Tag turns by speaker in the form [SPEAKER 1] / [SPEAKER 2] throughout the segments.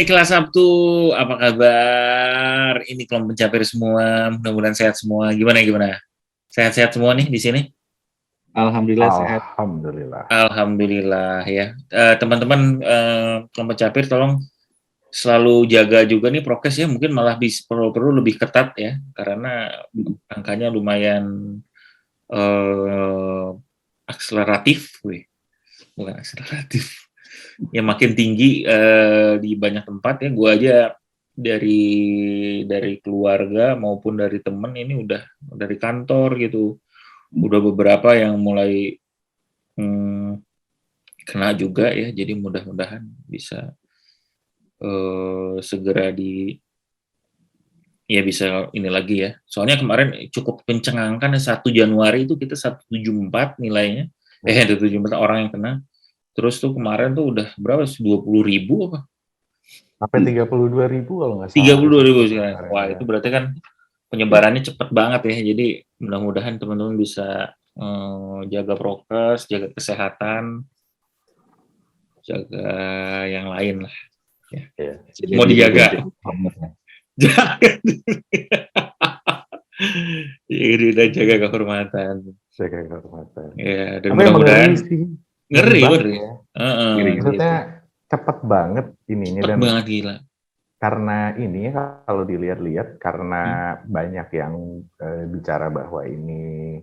[SPEAKER 1] kelas Sabtu, apa kabar? Ini kelompok pencapir semua, mudah-mudahan sehat semua. Gimana? Sehat-sehat semua nih di sini?
[SPEAKER 2] Alhamdulillah sehat.
[SPEAKER 1] Alhamdulillah ya. Teman-teman kelompok pencapir tolong selalu jaga juga nih prokes ya. Mungkin malah perlu lebih ketat ya, karena angkanya lumayan akseleratif, bukan akseleratif. Ya makin tinggi di banyak tempat ya. Gue aja dari keluarga maupun dari temen ini udah dari kantor gitu, udah beberapa yang mulai kena juga ya. Jadi mudah-mudahan bisa segera bisa ini lagi ya. Soalnya kemarin cukup mencengangkan 1 Januari itu kita 174 nilainya, 174 orang yang kena. Terus tuh kemarin tuh udah berapa? 20.000 apa?
[SPEAKER 2] Sampai 32.000 kalau nggak salah.
[SPEAKER 1] 32.000 sekarang. Wah, itu berarti kan penyebarannya cepat banget ya. Jadi mudah-mudahan teman-teman bisa jaga prokes, jaga kesehatan, jaga yang lain lah. Ya. Mau dijaga. Jadi udah jaga kehormatan. Ya, dan mudah-mudahan ngeri.
[SPEAKER 2] Maksudnya cepet banget ininya
[SPEAKER 1] cepet
[SPEAKER 2] dan
[SPEAKER 1] banget gila.
[SPEAKER 2] Karena ini kalau dilihat-lihat karena banyak yang bicara bahwa ini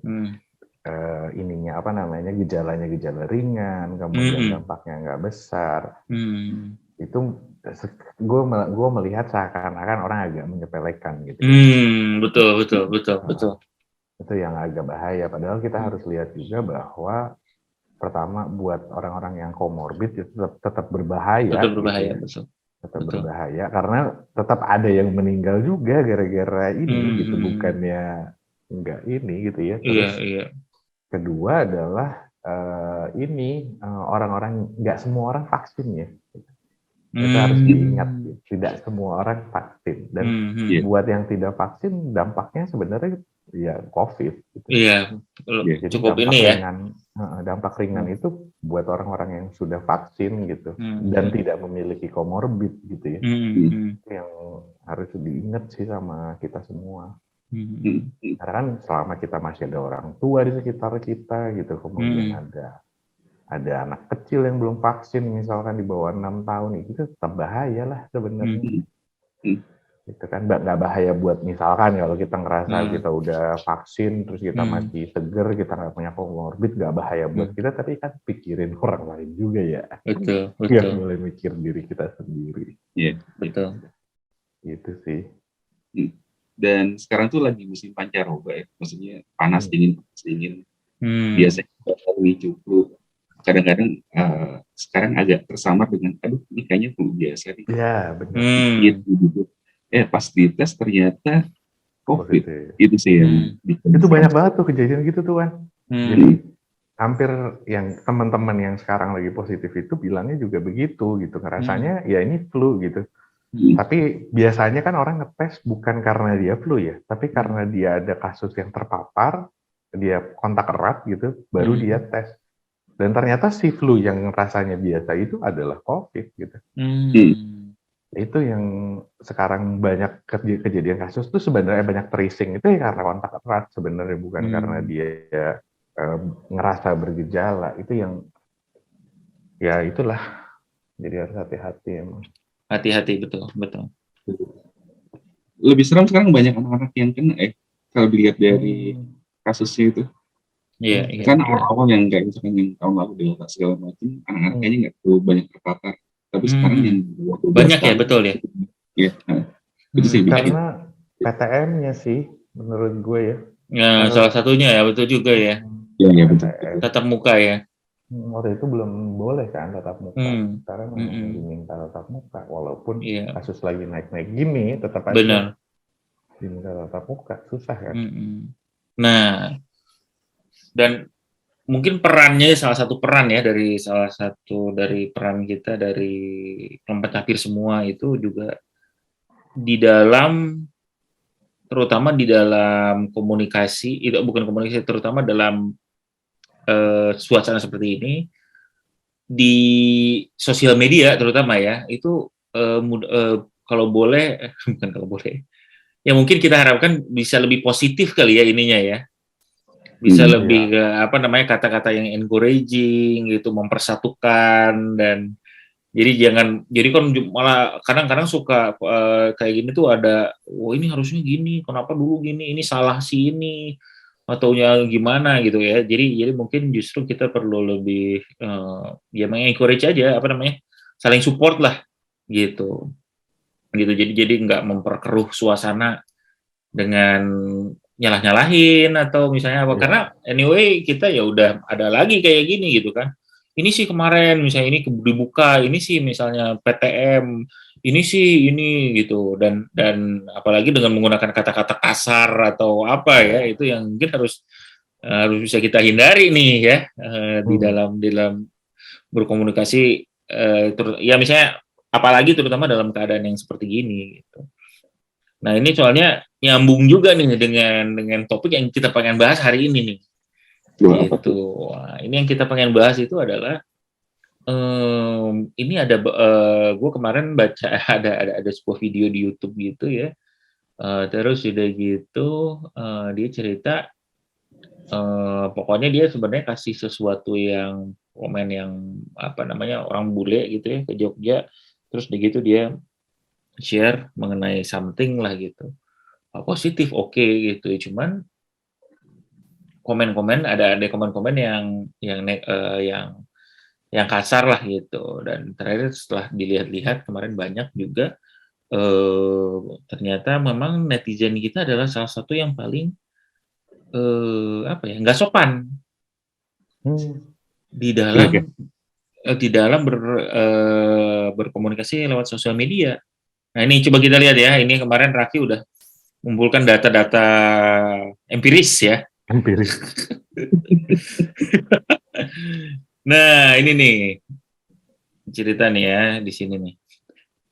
[SPEAKER 2] ininya apa namanya gejalanya gejala ringan, kemudian dampaknya nggak besar. Itu gue melihat seakan-akan orang agak menyepelekan gitu.
[SPEAKER 1] Betul.
[SPEAKER 2] Itu yang agak bahaya. Padahal kita harus lihat juga bahwa pertama buat orang-orang yang komorbid itu tetap berbahaya. Tetap berbahaya karena tetap ada yang meninggal juga gara-gara ini gitu, bukannya enggak ini gitu ya. Terus kedua adalah orang-orang, nggak semua orang vaksin ya. Itu harus diingat, tidak semua orang vaksin dan buat yang tidak vaksin dampaknya sebenarnya ya COVID. Gitu.
[SPEAKER 1] Iya,
[SPEAKER 2] jadi
[SPEAKER 1] cukup
[SPEAKER 2] dampak
[SPEAKER 1] ini ya.
[SPEAKER 2] Dampak ringan itu buat orang-orang yang sudah vaksin gitu dan tidak memiliki komorbid gitu ya. Itu yang harus diingat sih sama kita semua. Karena kan selama kita masih ada orang tua di sekitar kita gitu, kemudian ada anak kecil yang belum vaksin misalkan di bawah 6 tahun itu tetap bahaya lah sebenarnya. Itu kan nggak bahaya buat misalkan kalau kita ngerasa kita udah vaksin terus kita masih seger, kita nggak punya komorbid, nggak bahaya buat kita, tapi kan pikirin orang lain juga ya.
[SPEAKER 1] Betul.
[SPEAKER 2] Nggak boleh mikir diri kita sendiri.
[SPEAKER 3] Iya,
[SPEAKER 1] betul.
[SPEAKER 2] Itu sih.
[SPEAKER 3] Dan sekarang tuh lagi musim pancaroba ya, maksudnya panas dingin. Biasanya lebih cukup. Kadang-kadang sekarang agak tersamar dengan ini kayaknya flu biasa nih.
[SPEAKER 2] Iya, benar.
[SPEAKER 3] Gitu. Pas dites ternyata COVID. Itu sih yang
[SPEAKER 2] itu banyak banget tuh kejadian gitu tuh kan. Jadi hampir yang teman-teman yang sekarang lagi positif itu bilangnya juga begitu gitu. Rasanya ya ini flu gitu. Tapi biasanya kan orang ngetes bukan karena dia flu ya, tapi karena dia ada kasus yang terpapar, dia kontak erat gitu, baru dia tes. Dan ternyata si flu yang rasanya biasa itu adalah COVID gitu. Itu yang sekarang banyak kejadian kasus tuh sebenarnya banyak tracing itu ya karena kontak erat sebenarnya, bukan karena dia ngerasa bergejala. Itu yang ya itulah. Jadi harus hati-hati emang.
[SPEAKER 1] Hati-hati, betul.
[SPEAKER 3] Lebih serem sekarang banyak anak-anak yang kena kalau dilihat dari kasusnya itu.
[SPEAKER 1] Iya.
[SPEAKER 3] Kan awal-awal yang kayak misalkan yang tahun lalu Delta segala macam, anak-anak kayaknya nggak terlalu banyak terpapar. Tapi sekarang yang
[SPEAKER 1] banyak ya, betul ya.
[SPEAKER 3] Iya. Itu sih
[SPEAKER 2] karena PTM-nya sih menurut gue ya.
[SPEAKER 1] Ya, salah satunya ya, betul juga ya.
[SPEAKER 3] Iya, betul.
[SPEAKER 1] Tatap muka ya.
[SPEAKER 2] Waktu itu belum boleh kan tatap muka. Sekarang memang diminta tatap muka, walaupun kasus lagi naik-naik gini, tetap aja diminta tatap muka, susah kan.
[SPEAKER 1] Nah, dan mungkin perannya salah satu peran kita dari kelompok pencapir semua itu juga terutama di dalam komunikasi, itu bukan komunikasi, terutama dalam suasana seperti ini di sosial media terutama ya, itu kalau boleh bukan kalau boleh, ya mungkin kita harapkan bisa lebih positif kali ya ininya ya. Bisa lebih ke apa namanya, kata-kata yang encouraging gitu, mempersatukan. Dan jadi kan malah kadang-kadang suka kayak gini tuh ada, oh ini harusnya gini, kenapa dulu gini, ini salah si ini, atau ya gimana gitu ya. Jadi mungkin justru kita perlu lebih ya mengencourage aja, apa namanya, saling support lah gitu. Gitu. Jadi nggak memperkeruh suasana dengan nyalah-nyalahin atau misalnya apa, karena anyway kita ya udah ada lagi kayak gini gitu kan. Ini sih kemarin misalnya ini dibuka, ini sih misalnya PTM, ini sih ini gitu. Dan apalagi dengan menggunakan kata-kata kasar atau apa ya, itu yang mungkin harus bisa kita hindari nih ya, di dalam berkomunikasi, ya misalnya apalagi terutama dalam keadaan yang seperti gini gitu. Nah, ini soalnya nyambung juga nih dengan topik yang kita pengen bahas hari ini nih. Gitu. Wah, ini yang kita pengen bahas itu adalah ini ada gue kemarin baca ada sebuah video di YouTube gitu ya. Terus udah gitu dia cerita pokoknya dia sebenarnya kasih sesuatu yang komen yang apa namanya, orang bule gitu ya ke Jogja. Terus begitu dia share mengenai something lah gitu. Positif oke gitu, cuman komen-komen ada komen-komen yang kasar lah gitu. Dan terakhir setelah dilihat-lihat kemarin banyak juga ternyata memang netizen kita adalah salah satu yang paling apa ya, nggak sopan di dalam berkomunikasi lewat sosial media. Nah ini coba kita lihat ya, ini kemarin Raki udah mengumpulkan data-data empiris ya.
[SPEAKER 2] Empiris.
[SPEAKER 1] Nah, ini nih cerita nih ya di sini nih.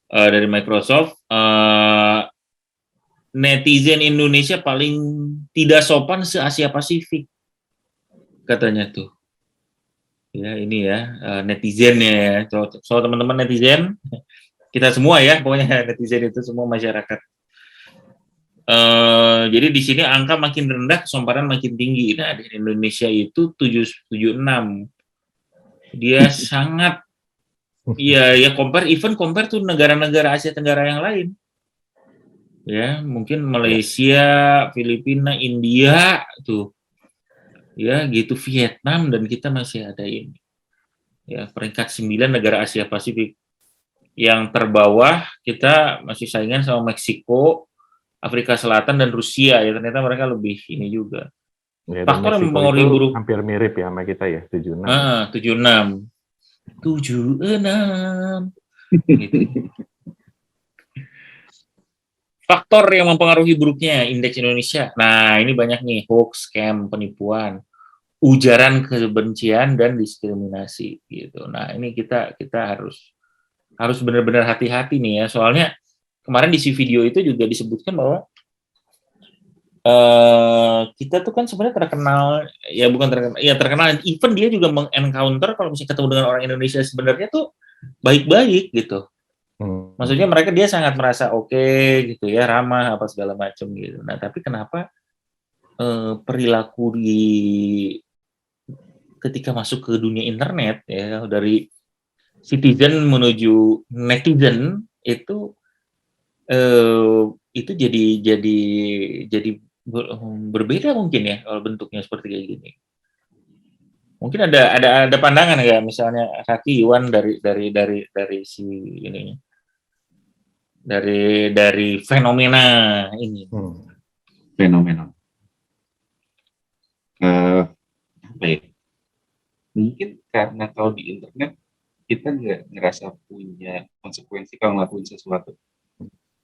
[SPEAKER 1] Dari Microsoft, netizen Indonesia paling tidak sopan se-Asia Pasifik, katanya tuh. Ya, ini ya netizennya ya. So teman-teman netizen, kita semua ya, pokoknya netizen itu semua masyarakat. Jadi di sini angka makin rendah, kesompanan makin tinggi. Nah, di Indonesia itu 776. Dia sangat ya compare tuh negara-negara Asia Tenggara yang lain. Ya, mungkin Malaysia, Filipina, India tuh. Ya, gitu, Vietnam, dan kita masih ada ini. Ya, peringkat 9 negara Asia Pasifik. Yang terbawah kita masih saingan sama Meksiko, Afrika Selatan, dan Rusia. Ya, ternyata mereka lebih ini juga.
[SPEAKER 2] Ya,
[SPEAKER 1] faktor yang mempengaruhi buruk
[SPEAKER 2] hampir mirip ya sama kita ya, 76.
[SPEAKER 1] 76 gitu. Faktor yang mempengaruhi buruknya indeks Indonesia. Nah, ini banyak nih, hoax, scam, penipuan, ujaran kebencian, dan diskriminasi gitu. Nah, ini kita harus benar-benar hati-hati nih ya. Soalnya kemarin di si video itu juga disebutkan bahwa kita tuh kan sebenarnya terkenal, ya bukan terkenal, ya terkenal, even dia juga mengencounter kalau misalnya ketemu dengan orang Indonesia sebenarnya tuh baik-baik gitu. Maksudnya dia sangat merasa oke gitu ya, ramah apa segala macam gitu. Nah, tapi kenapa perilaku ketika masuk ke dunia internet ya, dari citizen menuju netizen itu jadi berbeda mungkin ya kalau bentuknya seperti kayak gini. Mungkin ada pandangan nggak, misalnya Kaki Iwan dari si ini, dari fenomena ini.
[SPEAKER 3] Fenomena. Apa ya? Mungkin karena kalau di internet kita nggak ngerasa punya konsekuensi kalau ngelakuin sesuatu.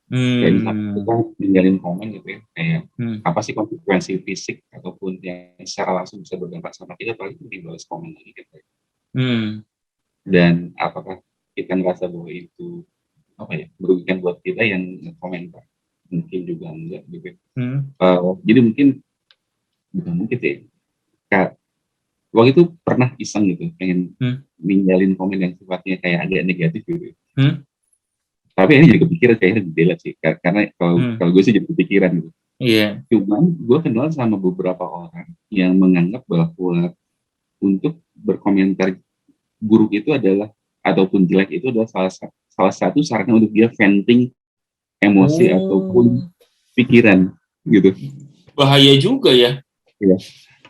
[SPEAKER 3] Kayak misalnya kita ninggalin komen gitu ya, kayak apa sih konsekuensi fisik ataupun yang secara langsung bisa berdampak sama kita, paling dibalas komen lagi gitu. Dan apakah kita ngerasa bahwa itu apa ya, merugikan buat kita yang komentar? Mungkin juga enggak gitu. Jadi mungkin bukan mungkin ya, waktu itu pernah iseng gitu, pengen ninggalin komen yang sifatnya kayak agak negatif gitu. Tapi ini jadi kepikiran kayaknya di-delete sih, karena kalau gue sih jadi kepikiran gitu.
[SPEAKER 1] Iya.
[SPEAKER 3] Cuman gue kenal sama beberapa orang yang menganggap bahwa untuk berkomentar buruk itu adalah, ataupun jelek itu adalah salah satu sarana untuk dia venting emosi ataupun pikiran gitu.
[SPEAKER 1] Bahaya juga ya.
[SPEAKER 3] Iya.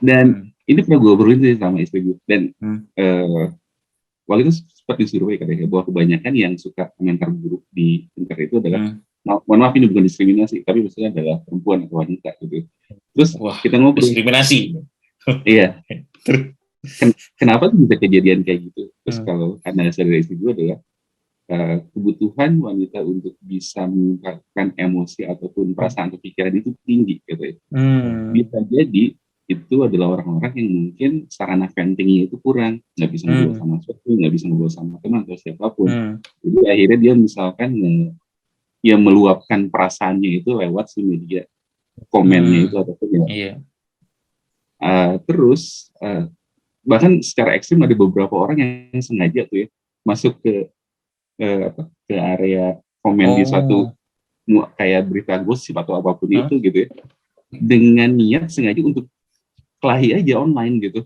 [SPEAKER 3] Dan ini pernah gue obrolin sih sama istri gue. Dan waktu itu seperti survei katanya bahwa kebanyakan yang suka komentar buruk di internet itu adalah, mohon maaf ini bukan diskriminasi, tapi maksudnya adalah perempuan atau wanita gitu. Terus kita ngobrol. Diskriminasi. Iya. Kenapa tuh bisa kejadian kayak gitu? Terus kalau analisa dari istri gue adalah kebutuhan wanita untuk bisa mengungkapkan emosi ataupun perasaan atau pikiran itu tinggi gitu ya. Bisa jadi itu adalah orang-orang yang mungkin sarana ventingnya itu kurang, nggak bisa ngobrol sama suatu, nggak bisa ngobrol sama teman atau siapapun. Jadi akhirnya dia misalkan ya meluapkan perasaannya itu lewat si media komennya itu ataupun ya. Terus bahkan secara ekstrim ada beberapa orang yang sengaja tuh ya masuk ke area komen di suatu kayak berita gosip atau apapun itu gitu ya, dengan niat sengaja untuk kelahi aja online gitu.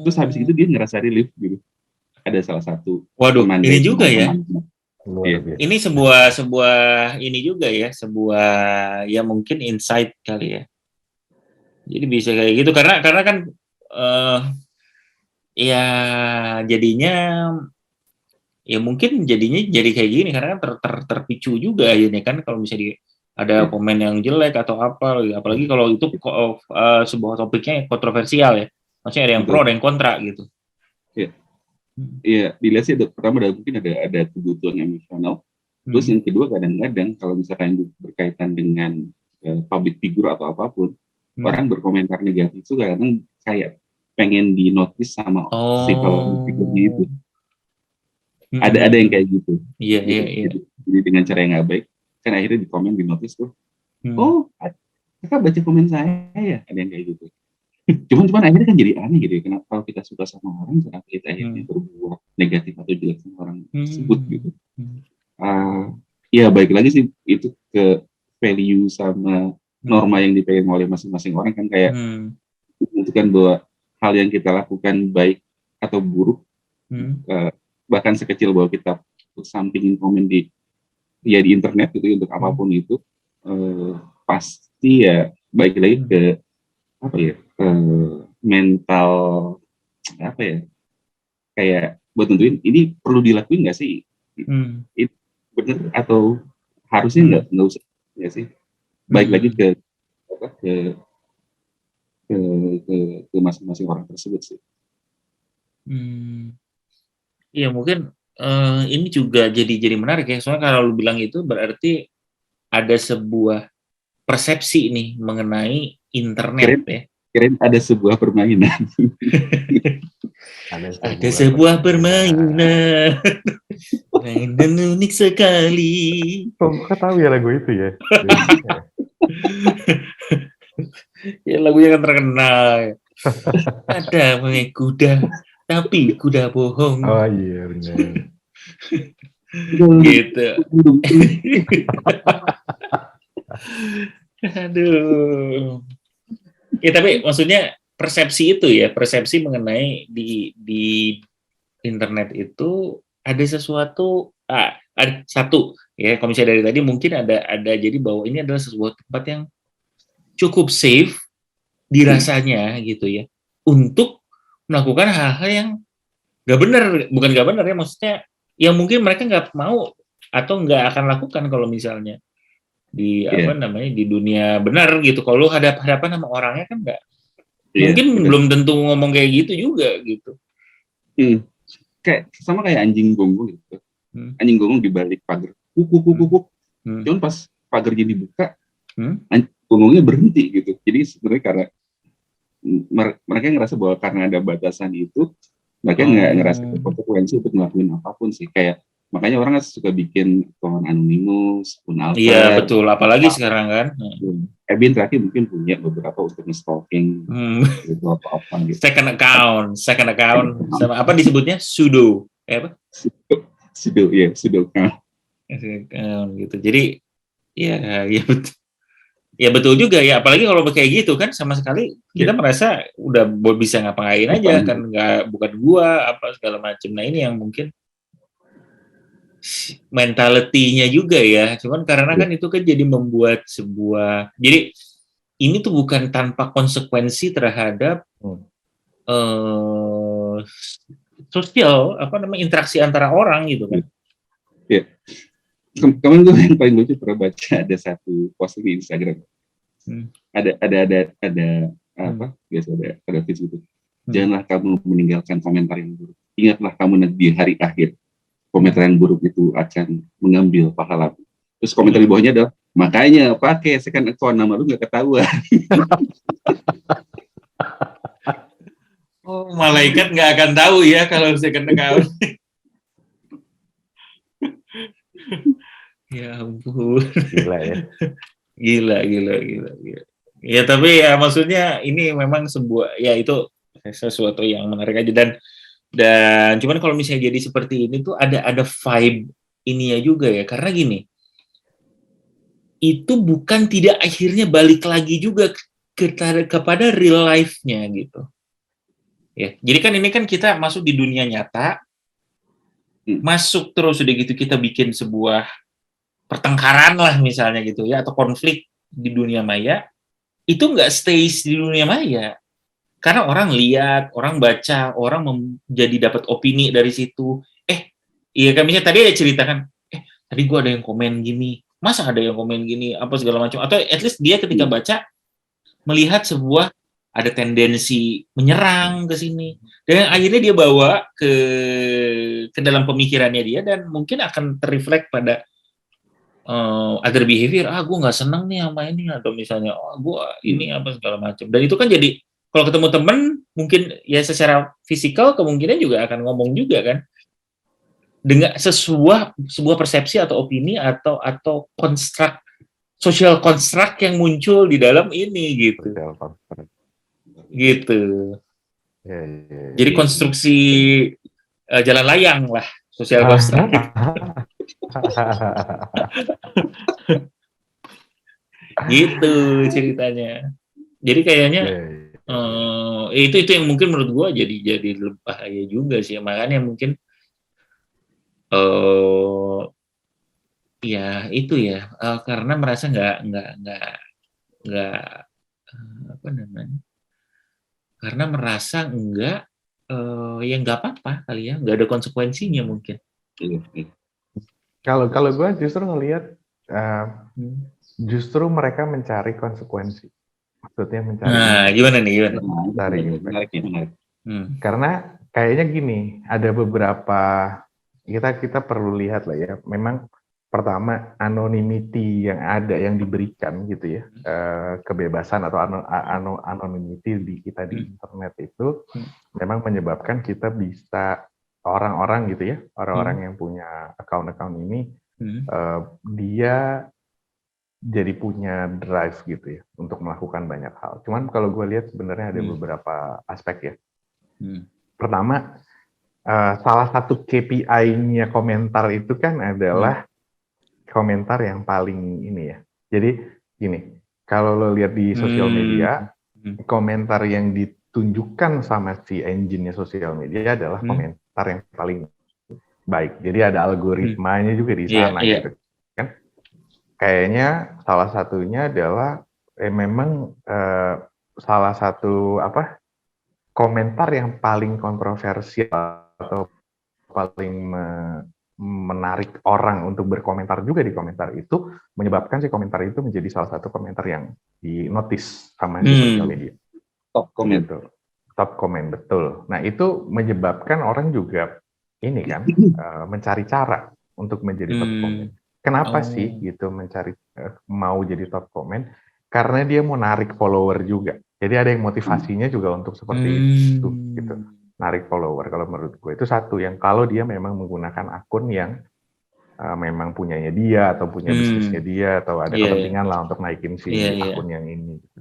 [SPEAKER 3] Terus habis itu dia ngerasa relief gitu. Ada salah satu.
[SPEAKER 1] Waduh, ini juga ya. Ini sebuah ini juga ya, sebuah ya mungkin insight kali ya. Jadi bisa kayak gitu karena kan ya jadinya ya mungkin jadinya jadi kayak gini karena kan terpicu juga akhirnya kan kalau misalnya ada komen yang jelek atau apa, apalagi kalau itu sebuah topiknya kontroversial ya, maksudnya ada yang pro dan kontra gitu.
[SPEAKER 3] Iya, dilihat sih pertama mungkin ada kebutuhan emosional. Terus yang kedua kadang-kadang kalau misalkan berkaitan dengan public figure atau apapun, orang berkomentar negatif itu kadang kayak pengen di-notice sama si public figure itu. Ada yang kayak gitu.
[SPEAKER 1] Iya.
[SPEAKER 3] Jadi dengan cara yang nggak baik, kan akhirnya di komen, di notice tuh, kakak baca komen saya ya, ada yang kayak gitu. Cuman akhirnya kan jadi aneh gitu ya, kenapa kalau kita suka sama orang, kenapa kita akhirnya berbuat negatif atau jelek sama orang tersebut gitu. Ya baik lagi sih, itu ke value sama norma yang dipegang oleh masing-masing orang kan, kayak menentukan bahwa hal yang kita lakukan baik atau buruk, bahkan sekecil bahwa kita sampingin komen di internet gitu untuk apapun itu, pasti ya baik lagi ke mental kayak buat tentuin ini perlu dilakuin nggak sih, itu bener atau harusnya nggak usah nggak sih, baik lagi ke masing-masing orang tersebut sih.
[SPEAKER 1] Iya mungkin ini juga jadi menarik ya, soalnya kalau lu bilang itu berarti ada sebuah persepsi nih mengenai internet ya.
[SPEAKER 3] Kirain ada sebuah permainan.
[SPEAKER 1] Ada sebuah permainan. Permainan unik sekali.
[SPEAKER 2] Kok tahu ya lagu itu ya?
[SPEAKER 1] Ya lagunya kan terkenal. Ada kuda, tapi kuda bohong.
[SPEAKER 2] Oh iya benar.
[SPEAKER 1] Gitu. Aduh. Ya tapi maksudnya persepsi itu ya, persepsi mengenai di internet itu ada sesuatu, ada satu ya, kalau misalnya dari tadi mungkin ada jadi bahwa ini adalah sebuah tempat yang cukup safe dirasanya gitu ya, untuk melakukan hal-hal yang bukan nggak benar ya, maksudnya yang mungkin mereka nggak mau atau nggak akan lakukan kalau misalnya di di dunia benar gitu. Kalau lu hadapan sama orangnya kan nggak, mungkin belum tentu ngomong kayak gitu juga gitu.
[SPEAKER 3] Kayak sama kayak anjing gonggong gitu. Anjing gonggong di balik pagar, kuk. Cuman pas pagarnya dibuka, gonggongnya berhenti gitu. Jadi sebenarnya karena mereka ngerasa bahwa karena ada batasan itu, mereka nggak ngerasa konsekuensi untuk ngelakuin apapun sih. Kayak makanya orang suka bikin akun anonimus, akun alter.
[SPEAKER 1] Iya betul, apalagi sekarang kan.
[SPEAKER 3] Ebin terakhir mungkin punya beberapa untuk nge-stalking gitu apa gitu.
[SPEAKER 1] Second account sama apa disebutnya sudo, apa?
[SPEAKER 3] sudo account
[SPEAKER 1] gitu. Jadi ya betul. Ya betul juga ya, apalagi kalau kayak gitu kan sama sekali kita merasa udah bisa ngapain aja kan, bukan gua apa segala macam. Nah ini yang mungkin mentality-nya juga ya. Cuman karena kan itu kan jadi membuat jadi ini tuh bukan tanpa konsekuensi terhadap sosial interaksi antara orang gitu kan.
[SPEAKER 3] Iya. Kemarin gue yang paling lucu pernah baca ada satu post di Instagram. Ada apa? Biasa ada feeds gitu. Janganlah kamu meninggalkan komentar yang buruk. Ingatlah kamu di hari akhir komentar yang buruk itu akan mengambil pahala. Terus komentar di bawahnya adalah makanya pakai second account, nama lu nggak ketahuan.
[SPEAKER 1] Oh, malaikat nggak akan tahu ya kalau second account. Ya ampun.
[SPEAKER 2] Gila ya.
[SPEAKER 1] Gila. Ya tapi ya maksudnya ini memang sebuah ya itu sesuatu yang menarik aja dan cuman kalau misalnya jadi seperti ini tuh ada vibe ininya juga ya, karena gini, itu bukan tidak akhirnya balik lagi juga kepada real life-nya gitu. Ya, jadi kan ini kan kita masuk di dunia nyata, masuk terus udah gitu kita bikin sebuah pertengkaran lah misalnya gitu ya, atau konflik di dunia maya, itu nggak stays di dunia maya. Karena orang lihat, orang baca, orang jadi dapat opini dari situ. Iya kan, misalnya tadi ada cerita kan, tadi gue ada yang komen gini, masa ada yang komen gini, apa segala macam. Atau at least dia ketika baca, melihat sebuah, ada tendensi menyerang ke sini. Dan akhirnya dia bawa ke dalam pemikirannya dia, dan mungkin akan terreflect pada other behavior, gue nggak seneng nih sama ini, atau misalnya gue ini apa segala macam. Dan itu kan jadi kalau ketemu temen mungkin ya secara fisikal kemungkinan juga akan ngomong juga kan dengan sebuah persepsi atau opini atau konstruk social construct yang muncul di dalam ini gitu. Ya. Jadi konstruksi jalan layang lah social construct. Gitu ceritanya. Jadi kayaknya itu yang mungkin menurut gua jadi bahaya juga sih. Makanya mungkin ya itu ya karena merasa nggak apa namanya? Karena merasa ya nggak apa-apa kali ya, nggak ada konsekuensinya mungkin.
[SPEAKER 2] Kalau gue justru ngelihat justru mereka mencari konsekuensi, maksudnya mencari.
[SPEAKER 1] Nah, gimana nih?
[SPEAKER 2] Mencari impact. Karena kayaknya gini, ada beberapa kita perlu lihat lah ya. Memang pertama anonymity yang ada, yang diberikan gitu ya, kebebasan atau anonymity di kita di internet itu memang menyebabkan kita bisa orang-orang gitu ya, orang-orang yang punya account ini, dia jadi punya drive gitu ya untuk melakukan banyak hal. Cuman kalau gue lihat sebenarnya ada beberapa aspek ya. Pertama, salah satu KPI-nya komentar itu kan adalah komentar yang paling ini ya. Jadi gini, kalau lo lihat di sosial media, komentar yang ditunjukkan sama si engine-nya sosial media adalah komentar yang paling baik. Jadi ada algoritmanya juga di sana gitu kan. Kayaknya salah satunya adalah memang salah satu komentar yang paling kontroversial atau paling menarik orang untuk berkomentar juga di komentar itu, menyebabkan si komentar itu menjadi salah satu komentar yang di notice sama di sosial media.
[SPEAKER 3] Top komen.
[SPEAKER 2] Gitu. Top komen, betul. Nah itu menyebabkan orang juga ini kan mencari cara untuk menjadi top komen. Kenapa sih gitu mencari mau jadi top komen? Karena dia mau narik follower juga. Jadi ada yang motivasinya juga untuk seperti itu gitu. Narik follower kalau menurut gue itu satu yang kalau dia memang menggunakan akun yang memang punyanya dia atau punya bisnisnya dia atau ada kepentingan lah untuk naikin si akun yang ini. Gitu.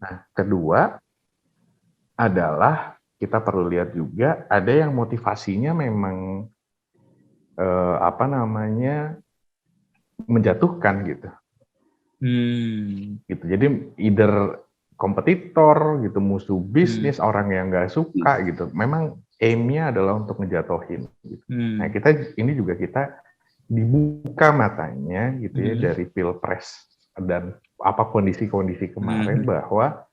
[SPEAKER 2] Nah, kedua adalah kita perlu lihat juga ada yang motivasinya memang apa namanya, menjatuhkan gitu. Gitu. Jadi either kompetitor gitu, musuh bisnis, orang yang nggak suka gitu. Memang aim-nya adalah untuk ngejatuhin. Gitu. Nah ini juga kita dibuka matanya gitu ya dari Pilpres dan apa kondisi-kondisi kemarin bahwa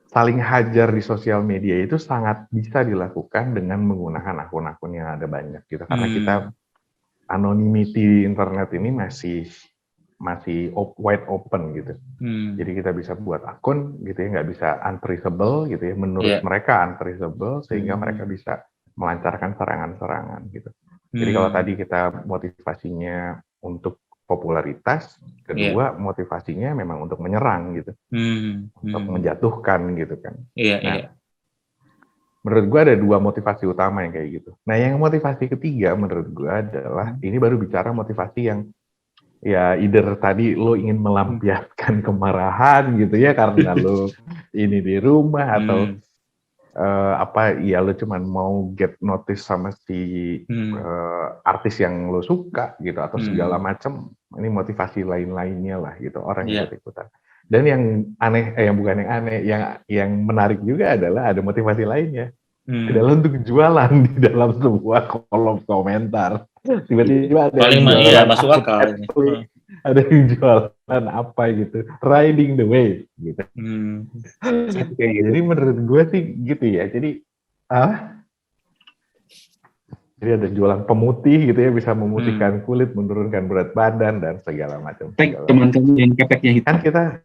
[SPEAKER 2] saling hajar di sosial media itu sangat bisa dilakukan dengan menggunakan akun-akun yang ada banyak gitu. Karena kita anonymity di internet ini masih wide open gitu. Jadi kita bisa buat akun gitu ya, nggak bisa untraceable gitu ya. Menurut mereka untraceable sehingga mereka bisa melancarkan serangan-serangan gitu. Jadi kalau tadi kita motivasinya untuk popularitas, kedua motivasinya memang untuk menyerang gitu, untuk menjatuhkan gitu kan. Nah, menurut gue ada dua motivasi utama yang kayak gitu. Nah, yang motivasi ketiga menurut gue adalah ini baru bicara motivasi yang ya either tadi lo ingin melampiaskan kemarahan gitu ya karena lo ini di rumah atau ya lo cuman mau get notice sama si artis yang lo suka gitu atau segala macam. Ini motivasi lain-lainnya lah gitu, orang ikut-ikutan. Dan yang aneh, yang bukan yang aneh, yang menarik juga adalah ada motivasi lainnya adalah untuk jualan di dalam sebuah kolom komentar. Tiba-tiba ada
[SPEAKER 1] paling
[SPEAKER 2] yang jualan
[SPEAKER 1] masuk akal ini.
[SPEAKER 2] Ada yang jualan apa gitu, riding the wave gitu. Jadi menurut gue sih gitu ya. Jadi jadi ada jualan pemutih gitu ya, bisa memutihkan kulit, menurunkan berat badan dan segala macam.
[SPEAKER 3] Teman-teman yang kepeknya hitam.
[SPEAKER 2] Kan kita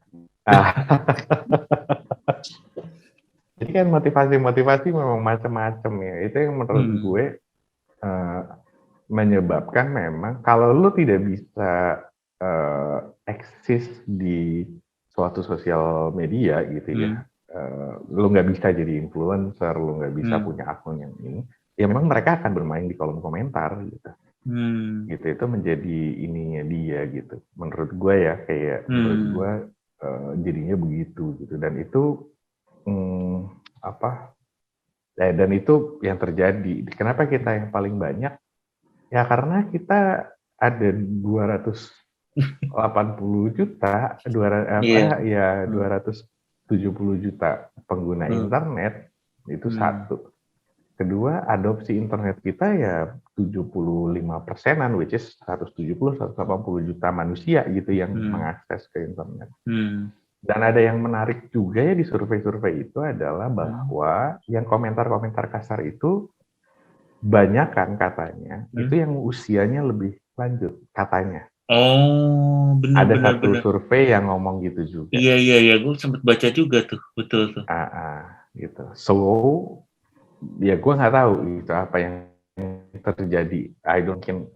[SPEAKER 2] jadi kan motivasi memang macam-macam ya. Itu yang menurut gue menyebabkan memang kalau lu tidak bisa eksis di suatu sosial media gitu ya, lu nggak bisa jadi influencer, lu nggak bisa punya akun yang ini, ya memang mereka akan bermain di kolom komentar gitu. Gitu itu menjadi ininya dia gitu. Menurut gue ya kayak menurut gue jadinya begitu gitu, dan itu dan itu yang terjadi. Kenapa kita yang paling banyak? Ya karena kita ada 280 juta, 270 juta pengguna internet, itu satu. Kedua, adopsi internet kita ya 75%-an, which is 170-180 juta manusia gitu yang mengakses ke internet. Dan ada yang menarik juga ya di survei-survei itu adalah bahwa yang komentar-komentar kasar itu banyak kan katanya, itu yang usianya lebih lanjut katanya.
[SPEAKER 1] Oh, benar.
[SPEAKER 2] Ada satu survei yang ngomong gitu juga.
[SPEAKER 1] Iya, gue sempat baca juga tuh, betul tuh.
[SPEAKER 2] Gitu. So, ya gue nggak tahu itu apa yang terjadi. I don't think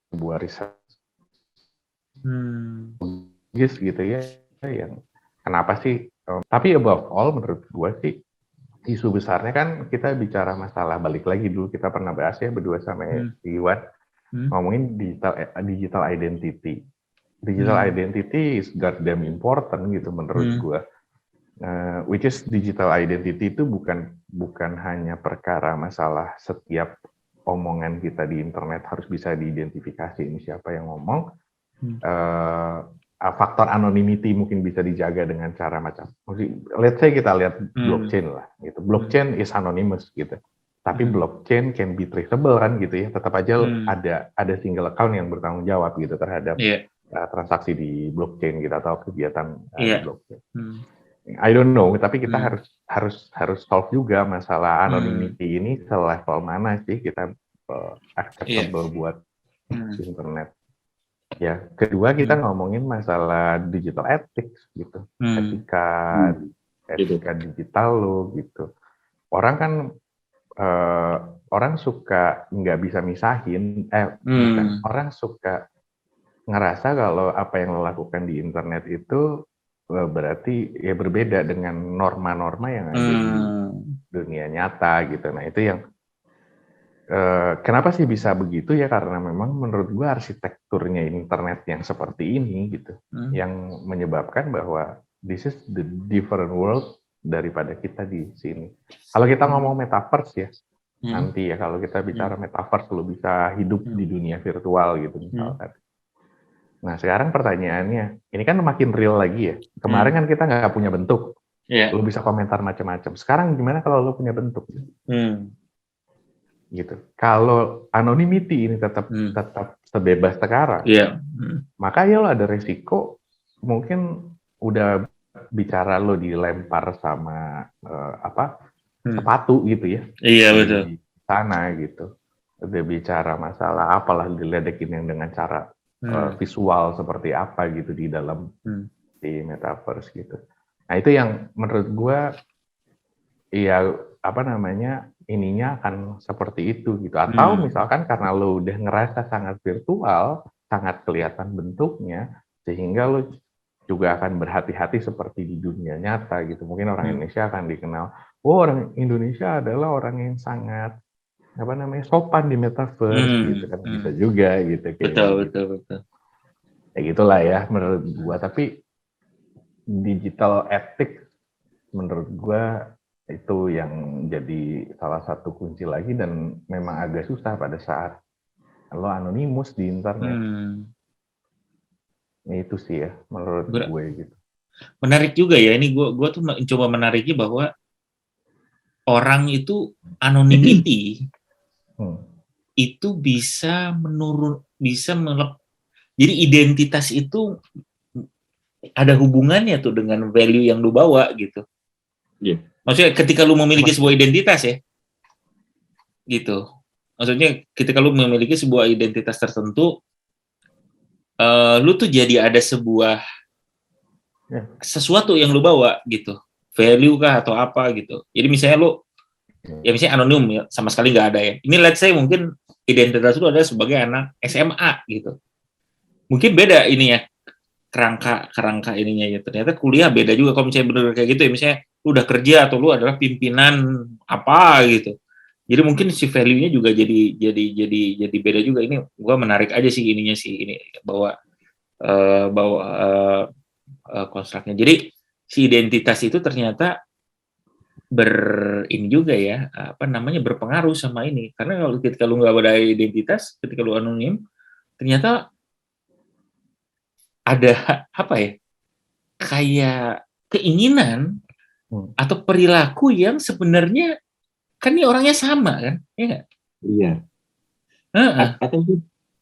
[SPEAKER 2] sebuah riset gitu ya, yang kenapa sih? Tapi above all menurut gue sih isu besarnya kan kita bicara masalah, balik lagi dulu kita pernah bahas ya berdua sama Iwan, ngomongin digital identity. Digital identity is goddamn important gitu menurut gue. Which is digital identity itu bukan hanya perkara masalah setiap omongan kita di internet harus bisa diidentifikasi ini siapa yang ngomong. Faktor anonymity mungkin bisa dijaga dengan cara macam, let's say kita lihat blockchain lah, gitu. Blockchain is anonymous gitu, tapi blockchain can be traceable kan gitu ya, tetap aja ada single account yang bertanggung jawab gitu terhadap transaksi di blockchain gitu atau kegiatan di blockchain. I don't know, tapi kita harus solve juga masalah anonymity ini selevel mana sih kita acceptable buat internet. Ya, kedua kita ngomongin masalah digital ethics gitu, etika digital lo gitu. Orang kan orang suka nggak bisa misahin, orang suka ngerasa kalau apa yang lo lakukan di internet itu berarti ya berbeda dengan norma-norma yang ada di dunia nyata gitu. Nah itu yang kenapa sih bisa begitu ya, karena memang menurut gue arsitekturnya internet yang seperti ini gitu, yang menyebabkan bahwa this is the different world daripada kita di sini. Kalau kita ngomong metaverse ya, nanti ya kalau kita bicara metaverse lo bisa hidup di dunia virtual gitu misalkan. Nah sekarang pertanyaannya, ini kan makin real lagi ya. Kemarin kan kita nggak punya bentuk, lo bisa komentar macam-macam. Sekarang gimana kalau lo punya bentuk? Gitu. Kalau anonymity ini tetap sebebas sekarang, maka ya lo ada resiko mungkin udah bicara lo dilempar sama sepatu gitu ya.
[SPEAKER 1] Iya betul.
[SPEAKER 2] Di sana gitu. Udah bicara masalah apalah diledekin yang dengan cara visual seperti apa gitu di dalam di metaverse gitu. Nah itu yang menurut gue ya ininya akan seperti itu gitu. Atau misalkan karena lo udah ngerasa sangat virtual, sangat kelihatan bentuknya, sehingga lo juga akan berhati-hati seperti di dunia nyata gitu. Mungkin orang Indonesia akan dikenal, orang Indonesia adalah orang yang sangat sopan di metaverse gitu kan, bisa juga gitu kayak
[SPEAKER 1] betul.
[SPEAKER 2] Ya gitulah ya menurut gua. Tapi digital ethics menurut gua itu yang jadi salah satu kunci lagi, dan memang agak susah pada saat lo anonimus di internet. Itu sih ya menurut gue gitu.
[SPEAKER 1] Menarik juga ya, ini gue tuh coba menariknya bahwa orang itu anonymity itu bisa menurun, jadi identitas itu ada hubungannya tuh dengan value yang lu bawa gitu. Maksudnya ketika lu memiliki sebuah identitas ya, gitu. Maksudnya ketika lu memiliki sebuah identitas tertentu, lu tuh jadi ada sebuah sesuatu yang lu bawa gitu, value kah atau apa gitu. Jadi misalnya lu, ya misalnya anonim ya, sama sekali nggak ada ya. Ini let's say mungkin identitas lu adalah sebagai anak SMA gitu. Mungkin beda ini ya, kerangka ininya ya. Ternyata kuliah beda juga kalau misalnya bener kayak gitu ya. Misalnya lu udah kerja atau lu adalah pimpinan apa gitu. Jadi mungkin si value-nya juga jadi beda juga. Ini gua menarik aja sih ininya sih, ini bawa konstruknya. Jadi si identitas itu ternyata juga ya, berpengaruh sama ini. Karena kalau ketika lu nggak ada identitas, ketika lu anonim, ternyata ada kayak keinginan atau perilaku yang sebenarnya kan ini orangnya sama kan, ya nggak?
[SPEAKER 3] Iya. Atau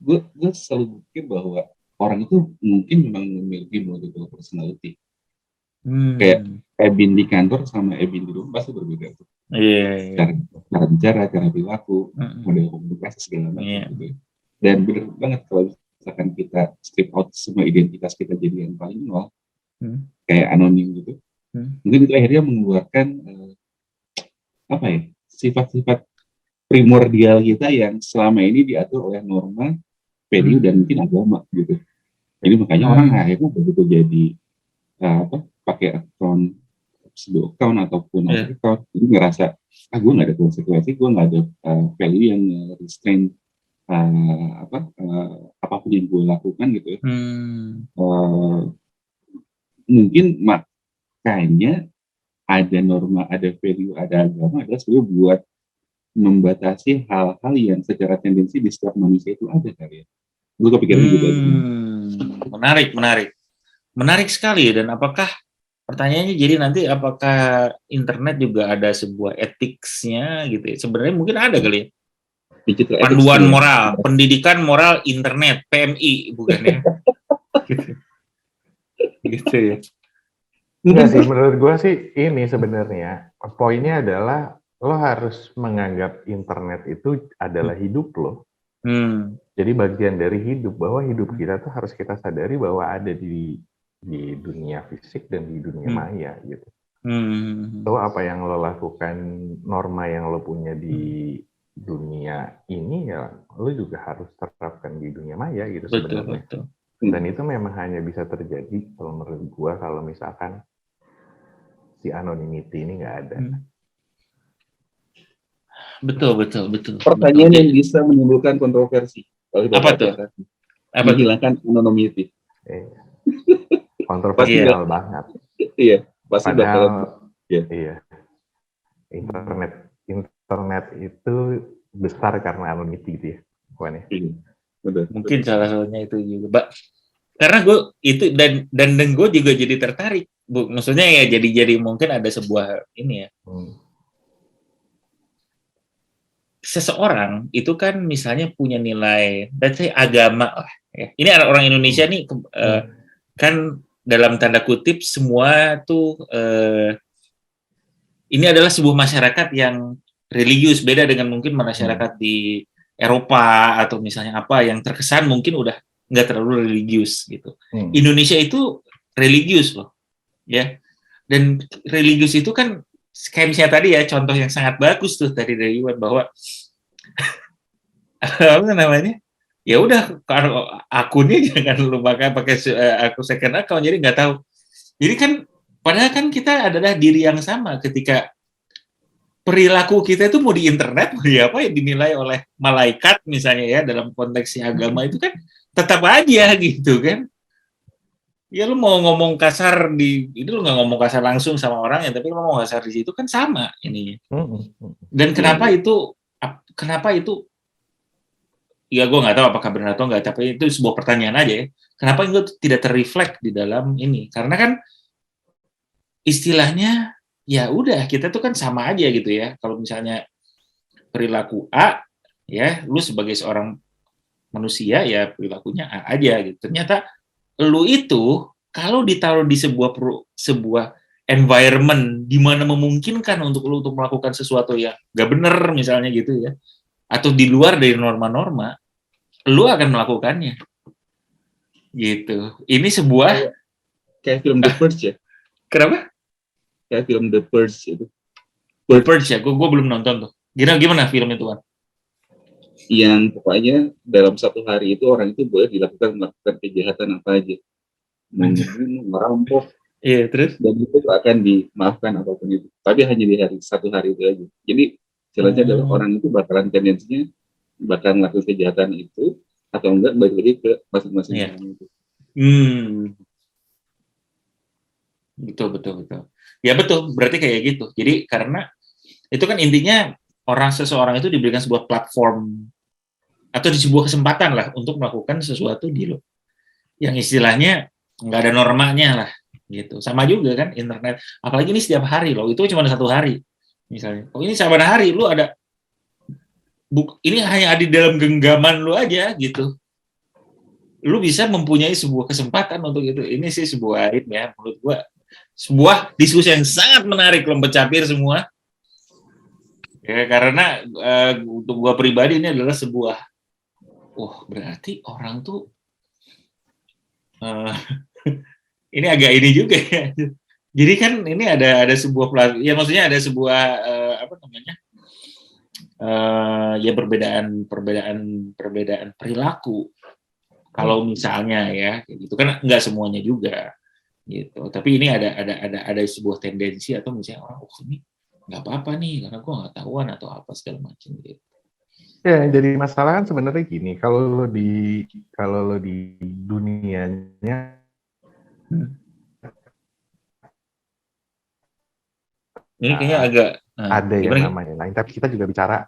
[SPEAKER 3] gue selalu berpikir bahwa orang itu mungkin memang memiliki multiple personality. Kayak Ebin di kantor sama Ebin di rumah pasti berbeda tuh.
[SPEAKER 1] Iya.
[SPEAKER 3] Cara bicara, cara perilaku, model komunikasi segala macam gitu. Dan benar banget kalau misalkan kita strip out semua identitas kita jadi yang paling nol, kayak anonim gitu, mungkin itu akhirnya mengeluarkan sifat-sifat primordial kita yang selama ini diatur oleh norma, value, dan mungkin agama gitu. Jadi makanya orang akhirnya begitu jadi pakai account ataupun account, jadi ngerasa gue nggak ada konsekuensi, gue nggak ada value yang restrain apapun yang gue lakukan gitu ya. Mungkin makanya ada norma, ada value, ada agama, ada sebenarnya buat membatasi hal-hal yang secara tendensi di setiap manusia itu ada kali ya. Gue kepikiran gitu.
[SPEAKER 1] Menarik sekali. Dan apakah pertanyaannya jadi nanti apakah internet juga ada sebuah etiknya gitu ya? Sebenarnya mungkin ada kali ya. Digital panduan moral, pendidikan moral internet, PMI bukan ya? gitu ya.
[SPEAKER 2] Enggak sih, menurut gue sih ini sebenarnya poinnya adalah lo harus menganggap internet itu adalah hidup lo. Jadi bagian dari hidup, bahwa hidup kita tuh harus kita sadari bahwa ada di dunia fisik dan di dunia maya gitu. So apa yang lo lakukan, norma yang lo punya di dunia ini ya lo juga harus terapkan di dunia maya gitu sebenarnya.
[SPEAKER 1] Betul.
[SPEAKER 2] Dan itu memang hanya bisa terjadi kalau menurut gue kalau misalkan si anonymity ini nggak ada.
[SPEAKER 1] Betul.
[SPEAKER 3] Pertanyaan yang bisa menimbulkan kontroversi.
[SPEAKER 1] Apa tuh?
[SPEAKER 3] Menghilangkan anonymity.
[SPEAKER 2] Kontroversial banget.
[SPEAKER 3] Iya, pasti
[SPEAKER 2] padahal iya. Internet internet itu besar karena anonymity gitu ya, Wan ya?
[SPEAKER 3] Betul.
[SPEAKER 1] Mungkin salah satunya itu juga, Mbak. Karena gue itu dan gue juga jadi tertarik, Bu. Maksudnya ya jadi mungkin ada sebuah ini ya. Seseorang itu kan misalnya punya nilai, let's say agama lah. Ya. Ini orang Indonesia nih kan dalam tanda kutip semua tuh ini adalah sebuah masyarakat yang religius, beda dengan mungkin masyarakat di Eropa atau misalnya apa yang terkesan mungkin udah nggak terlalu religius gitu. Indonesia itu religius loh, ya. Dan religius itu kan kayak misalnya tadi ya contoh yang sangat bagus tuh tadi dari Iwan bahwa apa namanya? Ya udah akunnya jangan lu pakai akun second account jadi nggak tahu. Jadi kan padahal kan kita adalah diri yang sama ketika perilaku kita itu mau di internet, mau di apa yang dinilai oleh malaikat misalnya ya dalam konteksnya agama itu kan tetap aja gitu kan. Ya lu mau ngomong kasar ini lu nggak ngomong kasar langsung sama orang ya, tapi lu ngomong kasar di situ kan sama ininya. Dan kenapa itu ya gue nggak tahu apakah benar atau nggak, tapi itu sebuah pertanyaan aja ya. Kenapa itu tidak terreflect di dalam ini? Karena kan istilahnya ya udah kita tuh kan sama aja gitu ya. Kalau misalnya perilaku A ya lu sebagai seorang manusia ya perilakunya A aja gitu. Ternyata lu itu kalau ditaruh di sebuah environment di mana memungkinkan untuk lu untuk melakukan sesuatu yang gak bener misalnya gitu ya, atau di luar dari norma-norma, lu akan melakukannya gitu. Ini sebuah
[SPEAKER 3] kayak film The Purge ya.
[SPEAKER 1] Kenapa?
[SPEAKER 3] Kayak film The Purge itu.
[SPEAKER 1] The Purge ya, gue belum nonton tuh. Gimana film itu kan?
[SPEAKER 3] Yang pokoknya dalam satu melakukan itu boleh melakukan kejahatan apa aja, membunuh, merampok,
[SPEAKER 1] terus
[SPEAKER 3] dan itu akan dimaafkan apapun itu. Tapi hanya di satu hari itu aja. Jadi jelasnya adalah orang itu bakalan tendensinya bakal melakukan kejahatan itu atau enggak balik lagi ke masing-masing orang itu.
[SPEAKER 1] Betul. Ya betul, berarti kayak gitu. Jadi karena itu kan intinya seseorang itu diberikan sebuah platform atau di sebuah kesempatan lah untuk melakukan sesuatu di lo yang istilahnya nggak ada normanya lah gitu. Sama juga kan internet, apalagi ini setiap hari loh, itu cuma satu hari misalnya. Oh ini saban hari lu ada ini hanya ada di dalam genggaman lu aja gitu. Lu bisa mempunyai sebuah kesempatan untuk itu. Ini sih sebuah ya menurut gua sebuah diskusi yang sangat menarik kelompok capir semua. Ya karena untuk gua pribadi ini adalah sebuah berarti orang tuh ini agak ini juga ya. Jadi kan ini ada sebuah ya maksudnya ada sebuah apa namanya? Ya perbedaan perilaku. Kalau misalnya ya gitu kan nggak semuanya juga gitu. Tapi ini ada sebuah tendensi atau misalnya orang ini nggak apa-apa nih karena gue nggak tahuan atau apa segala macam gitu.
[SPEAKER 2] Ya, jadi masalah kan sebenarnya gini, kalau lo di dunianya
[SPEAKER 1] ini kayaknya agak
[SPEAKER 2] ada yang namanya lain, tapi kita juga bicara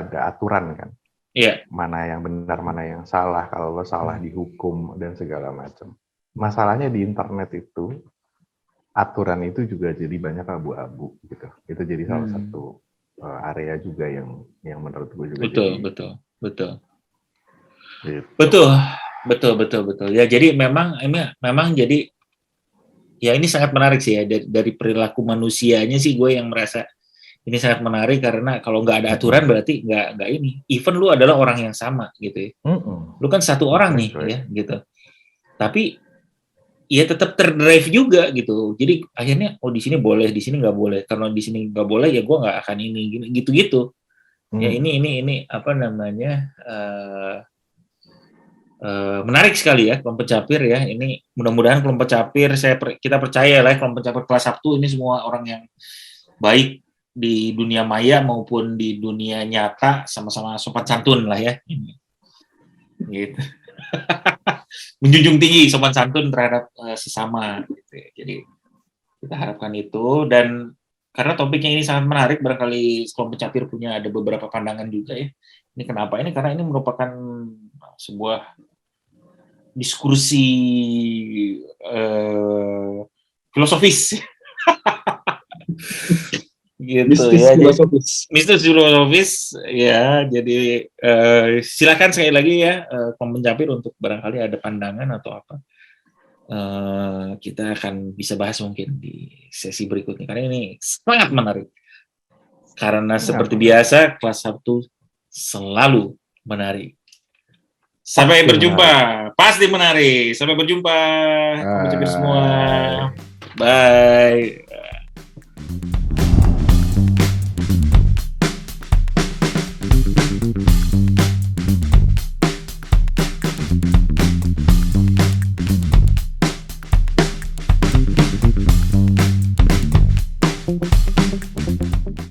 [SPEAKER 2] ada aturan kan.
[SPEAKER 1] Iya.
[SPEAKER 2] Mana yang benar, mana yang salah, kalau lo salah dihukum dan segala macam. Masalahnya di internet itu aturan itu juga jadi banyak abu-abu gitu. Itu jadi salah satu area juga yang menurut gue juga
[SPEAKER 1] betul.
[SPEAKER 2] Gitu.
[SPEAKER 1] Betul. Ya jadi memang jadi ya ini sangat menarik sih ya dari perilaku manusianya sih gue yang merasa ini sangat menarik karena kalau nggak ada aturan berarti nggak ini. Even lu adalah orang yang sama gitu ya. Lu kan satu orang nih ya gitu. Tapi ya tetap terdrive juga gitu. Jadi akhirnya di sini boleh, di sini nggak boleh. Karena di sini nggak boleh ya gue nggak akan ini gitu. Ya ini apa namanya menarik sekali ya kelompok capir ya. Ini mudah-mudahan kelompok capir kita percaya lah kelompok capir kelas 1 ini semua orang yang baik di dunia maya maupun di dunia nyata sama-sama sopan santun lah ya. Gitu. Menjunjung tinggi sopan santun terhadap sesama gitu ya. Jadi kita harapkan itu dan karena topiknya ini sangat menarik, barangkali kelompok pencapir punya ada beberapa pandangan juga ya. Ini kenapa ini? Karena ini merupakan sebuah diskusi filosofis. Gitu ya, mistis filosofis ya. Jadi silakan sekali lagi ya pencapir untuk barangkali ada pandangan atau apa, kita akan bisa bahas mungkin di sesi berikutnya karena ini sangat menarik. Karena seperti biasa kelas Sabtu selalu menarik. Sampai berjumpa, pasti menarik. Sampai berjumpa, pencapir semua. Bye.